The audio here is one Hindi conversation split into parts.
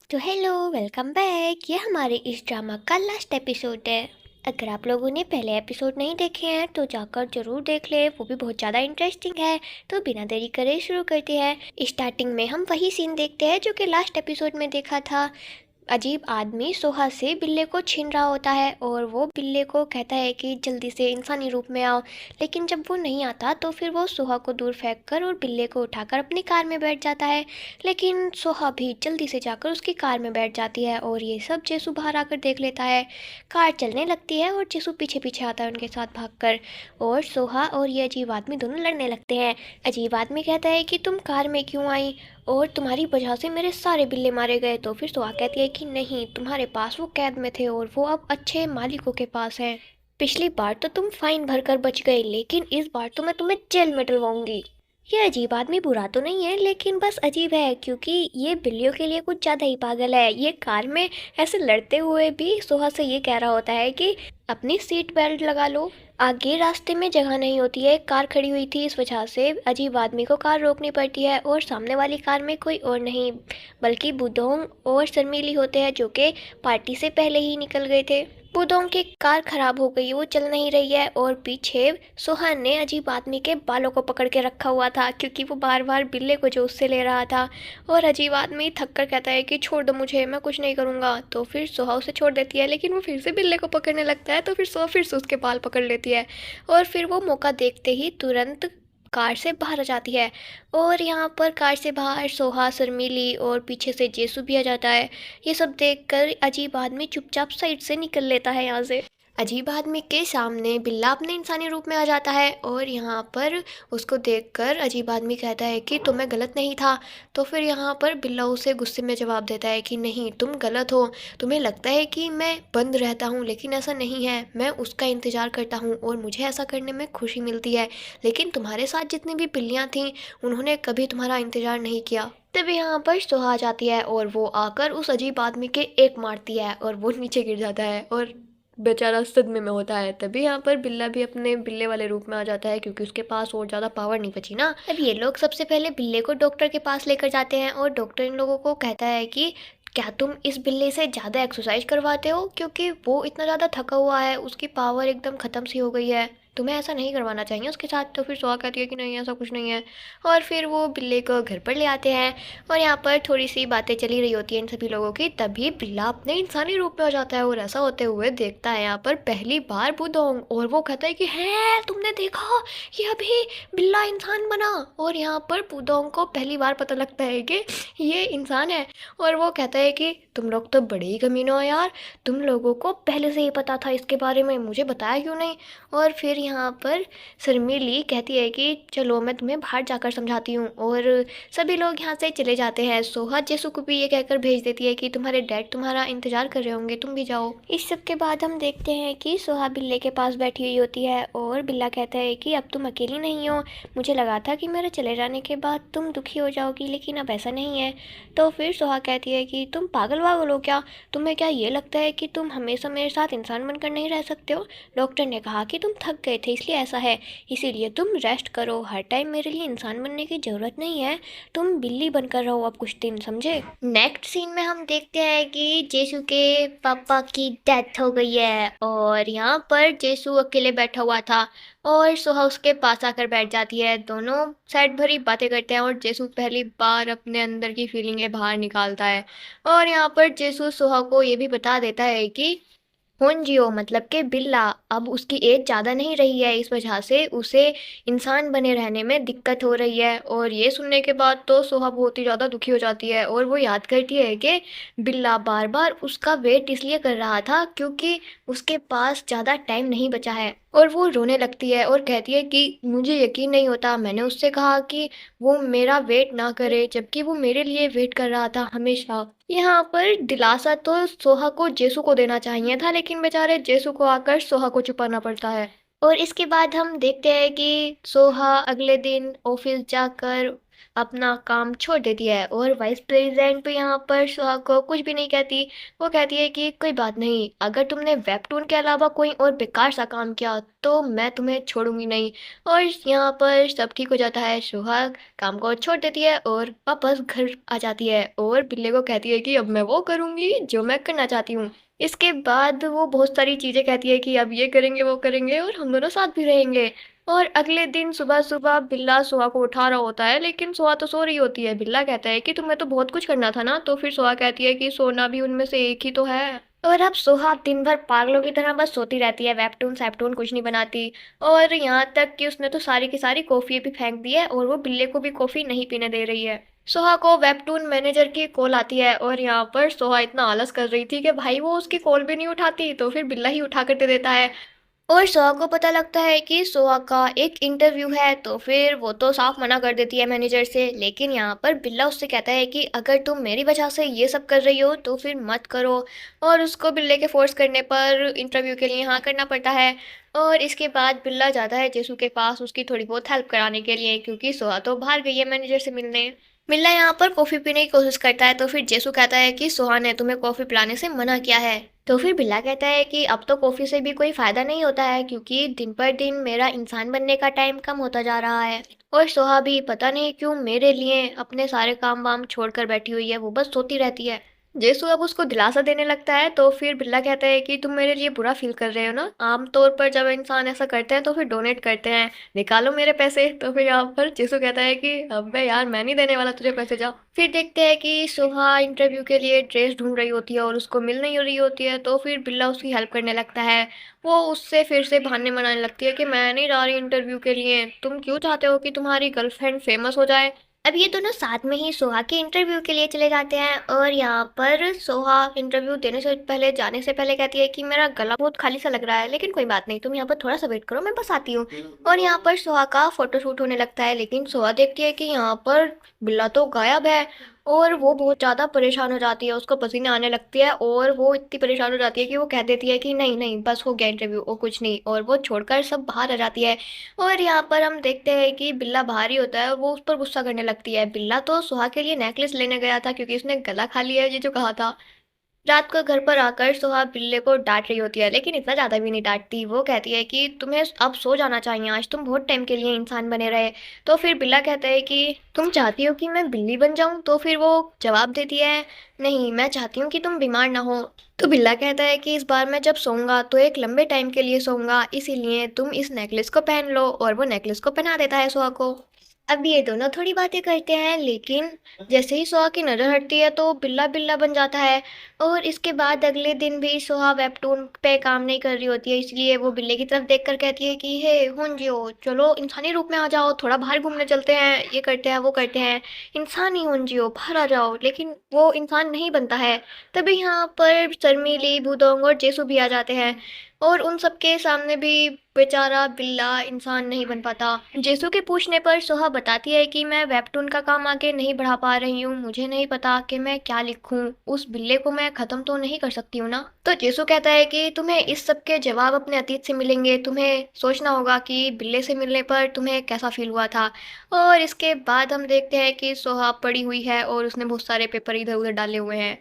तो हेलो, वेलकम बैक। ये हमारे इस ड्रामा का लास्ट एपिसोड है। अगर आप लोगों ने पहले एपिसोड नहीं देखे हैं तो जाकर जरूर देख ले, वो भी बहुत ज़्यादा इंटरेस्टिंग है। तो बिना देरी करे शुरू करते हैं। स्टार्टिंग में हम वही सीन देखते हैं जो कि लास्ट एपिसोड में देखा था। अजीब आदमी सोहा से बिल्ले को छीन रहा होता है और वो बिल्ले को कहता है कि जल्दी से इंसानी रूप में आओ। लेकिन जब वो नहीं आता तो फिर वो सोहा को दूर फेंक कर और बिल्ले को उठाकर अपनी कार में बैठ जाता है। लेकिन सोहा भी जल्दी से जाकर उसकी कार में बैठ जाती है और ये सब जेसू बाहर आकर देख लेता है। कार चलने लगती है और जेसू पीछे पीछे आता है उनके साथ भागकर। और सोहा और ये अजीब आदमी दोनों लड़ने लगते हैं। अजीब आदमी कहता है कि तुम कार में क्यों आई और तुम्हारी वजह से मेरे सारे बिल्ले मारे गए। तो फिर सोहा कहती है कि नहीं, तुम्हारे पास वो कैद में थे और वो अब अच्छे मालिकों के पास हैं। पिछली बार तो तुम फाइन भरकर बच गए, लेकिन इस बार तो मैं तुम्हें जेल में डलवाऊंगी। ये अजीब आदमी बुरा तो नहीं है, लेकिन बस अजीब है क्योंकि ये बिल्लियों के लिए कुछ ज़्यादा ही पागल है। ये कार में ऐसे लड़ते हुए भी सोहा से ये कह रहा होता है कि अपनी सीट बेल्ट लगा लो, आगे रास्ते में जगह नहीं होती है। कार खड़ी हुई थी, इस वजह से अजीब आदमी को कार रोकनी पड़ती है और सामने वाली कार में कोई और नहीं बल्कि बुदोंग और शर्मीली होते हैं जो कि पार्टी से पहले ही निकल गए थे। बुदोंग की कार खराब हो गई, वो चल नहीं रही है और पीछे सोहन ने अजीब आदमी के बालों को पकड़ के रखा हुआ था क्योंकि वो बार बार बिल्ले को जो उससे ले रहा था। और अजीब आदमी थक कर कहता है कि छोड़ दो मुझे, मैं कुछ नहीं करूँगा। तो फिर सोहा उसे छोड़ देती है, लेकिन वो फिर से बिल्ले को पकड़ने लगता है तो फिर सोहा फिर से उसके बाल पकड़ लेती है और फिर वो मौका देखते ही तुरंत कार से बाहर आ जाती है। और यहाँ पर कार से बाहर सोहा, शर्मीली और पीछे से जेसू भी आ जाता है। ये सब देखकर अजीब आदमी चुपचाप साइड से निकल लेता है यहाँ से। अजीब आदमी के सामने बिल्ला अपने इंसानी रूप में आ जाता है और यहाँ पर उसको देखकर अजीब आदमी कहता है कि तुम्हें गलत नहीं था। तो फिर यहाँ पर बिल्ला उसे गुस्से में जवाब देता है कि नहीं, तुम गलत हो। तुम्हें लगता है कि मैं बंद रहता हूँ, लेकिन ऐसा नहीं है। मैं उसका इंतज़ार करता हूँ और मुझे ऐसा करने में खुशी मिलती है। लेकिन तुम्हारे साथ जितनी भी बिल्लियाँ थीं उन्होंने कभी तुम्हारा इंतज़ार नहीं किया। तब यहाँ पर सोहा आ जाती है और वो आकर उस अजीब आदमी के एक मारती है और वो नीचे गिर जाता है और बेचारा सदमे में होता है। तभी यहाँ पर बिल्ला भी अपने बिल्ले वाले रूप में आ जाता है क्योंकि उसके पास और ज़्यादा पावर नहीं बची ना। अब ये लोग सबसे पहले बिल्ले को डॉक्टर के पास लेकर जाते हैं और डॉक्टर इन लोगों को कहता है कि क्या तुम इस बिल्ले से ज़्यादा एक्सरसाइज करवाते हो, क्योंकि वो इतना ज़्यादा थका हुआ है, उसकी पावर एकदम ख़त्म सी हो गई है। तुम्हें ऐसा नहीं करवाना चाहिए उसके साथ। तो फिर सोहा कहती है कि नहीं, ऐसा कुछ नहीं है। और फिर वो बिल्ले को घर पर ले आते हैं और यहाँ पर थोड़ी सी बातें चली रही होती हैं इन सभी लोगों की। तभी बिल्ला अपने इंसानी रूप में आ जाता है और ऐसा होते हुए देखता है यहाँ पर पहली बार बुदोंग। और वो कहता है कि है तुमने देखा, ये अभी बिल्ला इंसान बना। और यहाँ पर बुदोंग को पहली बार पता लगता है कि ये इंसान है। और वो कहता है कि तुम लोग तो बड़े ही कमीने हो यार, तुम लोगों को पहले से ही पता था इसके बारे में, मुझे बताया क्यों नहीं। और फिर यहाँ पर शर्मीली कहती है कि चलो मैं तुम्हें बाहर जाकर समझाती हूँ। और सभी लोग यहाँ से चले जाते हैं। सोहा जेसू को भी ये कहकर भेज देती है कि तुम्हारे डैड तुम्हारा इंतजार कर रहे होंगे, तुम भी जाओ। इस सब के बाद हम देखते हैं कि सोहा बिल्ले के पास बैठी हुई होती है और बिल्ला कहता है कि अब तुम अकेली नहीं हो, मुझे लगा था कि मेरे चले जाने के बाद तुम दुखी हो जाओगी, लेकिन अब ऐसा नहीं है। तो फिर सोहा कहती है कि तुम पागल वागल हो क्या, तुम्हें क्या ये लगता है कि तुम हमेशा मेरे साथ इंसान बनकर नहीं रह सकते हो। डॉक्टर ने कहा कि तुम थक गए थे इसलिए ऐसा है, इसीलिए तुम रेस्ट करो। हर टाइम मेरे लिए इंसान बनने की ज़रूरत नहीं है, तुम बिल्ली बनकर रहो अब कुछ दिन, समझे। नेक्स्ट सीन में हम देखते हैं कि जेसू के पापा की डेथ हो गई है और यहाँ पर जेसू अकेले बैठा हुआ था और सोहा उसके पास आकर बैठ जाती है। दोनों सैड भरी बातें करते हैं और जेसू पहली बार अपने अंदर की फीलिंगें बाहर निकालता है। और यहाँ पर जेसू सोहा को ये भी बता देता है कि होनजियो मतलब कि बिल्ला अब उसकी एज ज़्यादा नहीं रही है, इस वजह से उसे इंसान बने रहने में दिक्कत हो रही है। और ये सुनने के बाद तो सोहा बहुत ही ज़्यादा दुखी हो जाती है और वो याद करती है कि बिल्ला बार बार उसका वेट इसलिए कर रहा था क्योंकि उसके पास ज़्यादा टाइम नहीं बचा है। और वो रोने लगती है और कहती है कि मुझे यकीन नहीं होता, मैंने उससे कहा कि वो मेरा वेट ना करे, जबकि वो मेरे लिए वेट कर रहा था हमेशा। यहाँ पर दिलासा तो सोहा को जेसू को देना चाहिए था, लेकिन बेचारे जेसू को आकर सोहा को छुपाना पड़ता है। और इसके बाद हम देखते हैं कि सोहा अगले दिन ऑफिस जाकर अपना काम छोड़ देती है और वाइस प्रेसिडेंट भी यहाँ पर सुहाग को कुछ भी नहीं कहती। वो कहती है कि कोई बात नहीं, अगर तुमने वेबटून के अलावा कोई और बेकार सा काम किया तो मैं तुम्हें छोड़ूंगी नहीं। और यहाँ पर सब ठीक हो जाता है। सुहाग काम को छोड़ देती है और वापस घर आ जाती है और बिल्ले को कहती है कि अब मैं वो करूँगी जो मैं करना चाहती हूँ। इसके बाद वो बहुत सारी चीज़ें कहती है कि अब ये करेंगे वो करेंगे और हम दोनों साथ भी रहेंगे। और अगले दिन सुबह-सुबह बिल्ला सुहा को उठा रहा होता है, लेकिन सुहा तो सो रही होती है। बिल्ला कहता है कि तुम्हें तो बहुत कुछ करना था ना, तो फिर सुहा कहती है कि सोना भी उनमें से एक ही तो है। और अब सुहा दिन भर पागलों की तरह बस सोती रहती है, वेबटून-सेबटून कुछ नहीं बनाती। और यहाँ तक कि उसने तो सारी की सारी कॉफ़ी भी फेंक दी है और वो बिल्ले को भी कॉफ़ी नहीं पीने दे रही है। सोहा को वेबटून मैनेजर की कॉल आती है और यहाँ पर सोहा इतना आलस कर रही थी कि भाई वो उसकी कॉल भी नहीं उठाती, तो फिर बिल्ला ही उठा कर दे देता है। और सोहा को पता लगता है कि सोहा का एक इंटरव्यू है, तो फिर वो तो साफ मना कर देती है मैनेजर से। लेकिन यहाँ पर बिल्ला उससे कहता है कि अगर तुम मेरी वजह से ये सब कर रही हो तो फिर मत करो। और उसको बिल्ले के फोर्स करने पर इंटरव्यू के लिए हाँ करना पड़ता है। और इसके बाद बिल्ला जाता है जेसू के पास उसकी थोड़ी बहुत हेल्प कराने के लिए, क्योंकि सोहा तो बाहर गई है मैनेजर से मिलने। मिल्ला यहाँ पर कॉफ़ी पीने की कोशिश करता है, तो फिर जेसू कहता है कि सोहा ने तुम्हें कॉफ़ी पिलाने से मना किया है। तो फिर बिल्ला कहता है कि अब तो कॉफ़ी से भी कोई फ़ायदा नहीं होता है, क्योंकि दिन पर दिन मेरा इंसान बनने का टाइम कम होता जा रहा है। और सोहा भी पता नहीं क्यों मेरे लिए अपने सारे काम वाम छोड़कर बैठी हुई है, वो बस सोती रहती है। जेसू अब उसको दिलासा देने लगता है, तो फिर बिल्ला कहता है कि तुम मेरे लिए बुरा फील कर रहे हो ना, आमतौर पर जब इंसान ऐसा करते हैं तो फिर डोनेट करते हैं, निकालो मेरे पैसे। तो फिर यहाँ पर जेसू कहता है कि अबे यार मैं नहीं देने वाला तुझे पैसे, जाओ। फिर देखते हैं कि सुहा इंटरव्यू के लिए ड्रेस ढूंढ रही होती है और उसको मिल नहीं रही होती है, तो फिर बिल्ला उसकी हेल्प करने लगता है। वो उससे फिर से बहाने बनाने लगती है कि मैं नहीं जा रही इंटरव्यू के लिए, तुम क्यों चाहते हो कि तुम्हारी गर्लफ्रेंड फेमस हो जाए। अब ये दोनों साथ में ही सोहा के इंटरव्यू के लिए चले जाते हैं और यहाँ पर सोहा इंटरव्यू देने से पहले जाने से पहले कहती है कि मेरा गला बहुत खाली सा लग रहा है, लेकिन कोई बात नहीं, तुम यहाँ पर थोड़ा सा वेट करो, मैं बस आती हूँ। और यहाँ पर सोहा का फोटोशूट होने लगता है, लेकिन सोहा देखती है कि यहाँ पर बिल्ला तो गायब है। और वो बहुत ज़्यादा परेशान हो जाती है, उसको पसीने आने लगती है और वो इतनी परेशान हो जाती है कि वो कह देती है कि नहीं नहीं बस हो गया इंटरव्यू और कुछ नहीं, और वो छोड़कर सब बाहर आ जाती है। और यहाँ पर हम देखते हैं कि बिल्ला बाहर ही होता है और वो उस पर गुस्सा करने लगती है। बिल्ला तो सुहा के लिए नेकलेस लेने गया था, क्योंकि उसने गला खा लिया है ये जो कहा था। रात को घर पर आकर सुहा बिल्ले को डांट रही होती है, लेकिन इतना ज़्यादा भी नहीं डांटती। वो कहती है कि तुम्हें अब सो जाना चाहिए, आज तुम बहुत टाइम के लिए इंसान बने रहे। तो फिर बिल्ला कहता है कि तुम चाहती हो कि मैं बिल्ली बन जाऊं, तो फिर वो जवाब देती है नहीं, मैं चाहती हूँ कि तुम बीमार ना हो। तो बिल्ला कहता है कि इस बार मैं जब सोऊंगा तो एक लंबे टाइम के लिए सोऊंगा, इसीलिए तुम इस नेकलेस को पहन लो। और वो नेकलेस को पहना देता है सुहा को। अब ये दोनों थोड़ी बातें करते हैं, लेकिन जैसे ही सोहा की नज़र हटती है तो बिल्ला बिल्ला बन जाता है। और इसके बाद अगले दिन भी सोहा वेबटून पे काम नहीं कर रही होती है, इसलिए वो बिल्ले की तरफ देखकर कहती है कि हे हुंजियो, चलो इंसानी रूप में आ जाओ, थोड़ा बाहर घूमने चलते हैं, ये करते हैं वो करते हैं, इंसानी हुंजियो बाहर आ जाओ। लेकिन वो इंसान नहीं बनता है। तभी यहाँ पर शर्मीली, भूदोंग और जेसू भी आ जाते हैं और उन सबके सामने भी बेचारा बिल्ला इंसान नहीं बन पाता। जेसू के पूछने पर सोहा बताती है कि मैं वेबटून का काम आगे नहीं बढ़ा पा रही हूँ, मुझे नहीं पता कि मैं क्या लिखूं, उस बिल्ले को मैं ख़त्म तो नहीं कर सकती हूँ ना। तो जेसू कहता है कि तुम्हें इस सब के जवाब अपने अतीत से मिलेंगे, तुम्हें सोचना होगा कि बिल्ले से मिलने पर तुम्हें कैसा फील हुआ था। और इसके बाद हम देखते हैं कि सोहा पड़ी हुई है और उसने बहुत सारे पेपर इधर उधर डाले हुए हैं।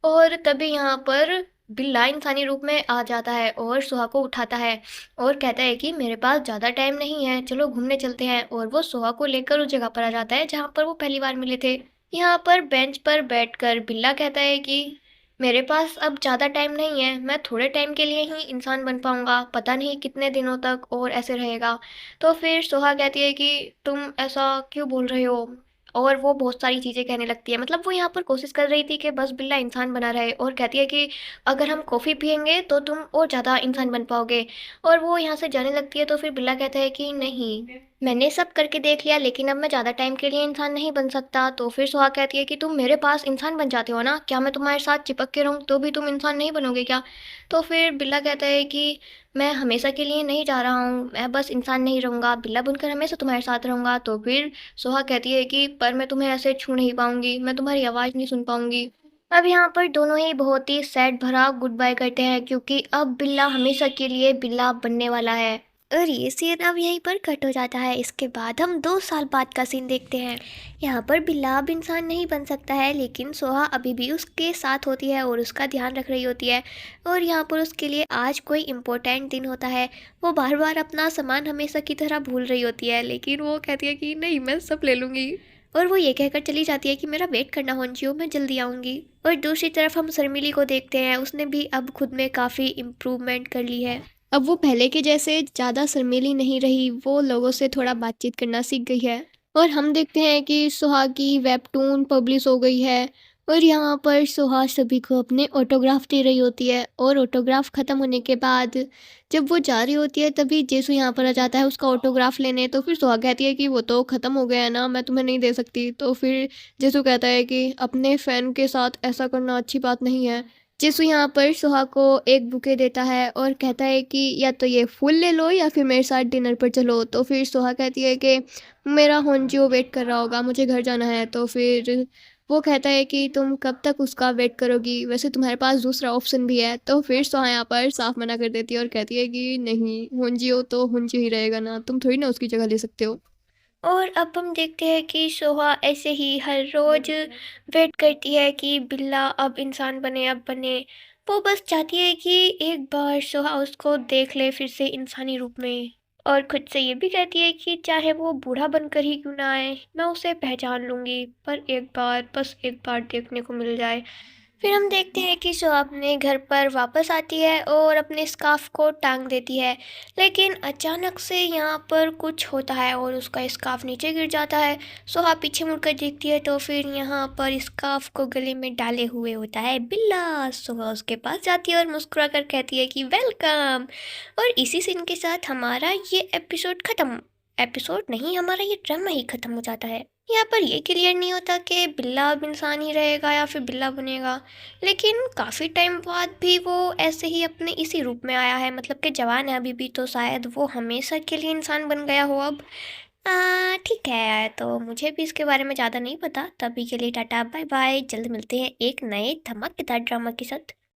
और तभी यहाँ पर बिल्ला इंसानी रूप में आ जाता है और सुहा को उठाता है और कहता है कि मेरे पास ज़्यादा टाइम नहीं है, चलो घूमने चलते हैं। और वो सुहा को लेकर उस जगह पर आ जाता है जहाँ पर वो पहली बार मिले थे। यहाँ पर बेंच पर बैठकर बिल्ला कहता है कि मेरे पास अब ज़्यादा टाइम नहीं है, मैं थोड़े टाइम के लिए ही इंसान बन पाऊँगा, पता नहीं कितने दिनों तक और ऐसे रहेगा। तो फिर सुहा कहती है कि तुम ऐसा क्यों बोल रहे हो। और वो बहुत सारी चीज़ें कहने लगती है, मतलब वो यहाँ पर कोशिश कर रही थी कि बस बिल्ला इंसान बना रहे, और कहती है कि अगर हम कॉफ़ी पियेंगे तो तुम और ज़्यादा इंसान बन पाओगे। और वो यहाँ से जाने लगती है, तो फिर बिल्ला कहता है कि नहीं, मैंने सब करके देख लिया, लेकिन अब मैं ज़्यादा टाइम के लिए इंसान नहीं बन सकता। तो फिर सुहा कहती है कि तुम मेरे पास इंसान बन जाते हो ना, क्या मैं तुम्हारे साथ चिपक के रहूँ तो भी तुम इंसान नहीं बनोगे क्या। तो फिर बिल्ला कहता है कि मैं हमेशा के लिए नहीं जा रहा हूँ, मैं बस इंसान नहीं रहूँगा, बिल्ला बनकर हमेशा तुम्हारे साथ रहूँगा। तो फिर सोहा कहती है कि पर मैं तुम्हें ऐसे छू नहीं पाऊँगी, मैं तुम्हारी आवाज़ नहीं सुन पाऊँगी। अब यहाँ पर दोनों ही बहुत ही सैड भरा गुड बाय करते हैं, क्योंकि अब बिल्ला हमेशा के लिए बिल्ला बनने वाला है। और ये सीन अब यहीं पर कट हो जाता है। इसके बाद हम 2 साल बाद का सीन देखते हैं। यहाँ पर बिल्ला अब इंसान नहीं बन सकता है, लेकिन सोहा अभी भी उसके साथ होती है और उसका ध्यान रख रही होती है। और यहाँ पर उसके लिए आज कोई इम्पोर्टेंट दिन होता है। वो बार बार अपना सामान हमेशा की तरह भूल रही होती है, लेकिन वो कहती है कि नहीं, मैं सब ले लूँगी। और वो ये कहकर चली जाती है कि मेरा वेट करना होंजियो, मैं जल्दी आऊँगी। और दूसरी तरफ हम शर्मिली को देखते हैं। उसने भी अब खुद में काफ़ी इम्प्रूवमेंट कर ली है। अब वो पहले के जैसे ज़्यादा शर्मीली नहीं रही, वो लोगों से थोड़ा बातचीत करना सीख गई है। और हम देखते हैं कि सुहा की वेबटून पब्लिश हो गई है। और यहाँ पर सुहा सभी को अपने ऑटोग्राफ दे रही होती है। और ऑटोग्राफ ख़त्म होने के बाद जब वो जा रही होती है, तभी जेसु यहाँ पर आ जाता है उसका ऑटोग्राफ लेने। तो फिर सुहा कहती है कि वो तो ख़त्म हो गया है ना, मैं तुम्हें नहीं दे सकती। तो फिर जेसु कहता है कि अपने फ़ैन के साथ ऐसा करना अच्छी बात नहीं है। जिसु यहाँ पर सुहा को एक बुके देता है और कहता है कि या तो ये फूल ले लो या फिर मेरे साथ डिनर पर चलो। तो फिर सुहा कहती है कि मेरा होंजियो वेट कर रहा होगा, मुझे घर जाना है। तो फिर वो कहता है कि तुम कब तक उसका वेट करोगी, वैसे तुम्हारे पास दूसरा ऑप्शन भी है। तो फिर सुहा यहाँ पर साफ मना कर देती है और कहती है कि नहीं, होंजियो तो होंजियो ही रहेगा ना, तुम थोड़ी ना उसकी जगह ले सकते हो। और अब हम देखते हैं कि सोहा ऐसे ही हर रोज़ वेट करती है कि बिल्ला अब इंसान बने, अब बने। वो बस चाहती है कि एक बार सोहा उसको देख ले फिर से इंसानी रूप में। और खुद से ये भी कहती है कि चाहे वो बूढ़ा बनकर ही क्यों ना आए, मैं उसे पहचान लूँगी, पर एक बार, बस एक बार देखने को मिल जाए। फिर हम देखते हैं कि सो अपने घर पर वापस आती है और अपने स्कार्फ को टांग देती है। लेकिन अचानक से यहाँ पर कुछ होता है और उसका स्कार्फ नीचे गिर जाता है। सोहा पीछे मुड़कर देखती है तो फिर यहाँ पर स्कार्फ को गले में डाले हुए होता है बिल्ला। सोहा उसके पास जाती है और मुस्कुरा कर कहती है कि वेलकम। और इसी सीन के साथ हमारा ये एपिसोड ख़त्म, एपिसोड नहीं, हमारा ये ड्रामा ही ख़त्म हो जाता है। यहाँ पर ये क्लियर नहीं होता कि बिल्ला अब इंसान ही रहेगा या फिर बिल्ला बनेगा। लेकिन काफ़ी टाइम बाद भी वो ऐसे ही अपने इसी रूप में आया है, मतलब कि जवान है अभी भी, तो शायद वो हमेशा के लिए इंसान बन गया हो अब। ठीक है, तो मुझे भी इसके बारे में ज़्यादा नहीं पता। तभी के लिए टाटा बाय बाय, जल्द मिलते हैं एक नए धमाकेदार ड्रामा के साथ।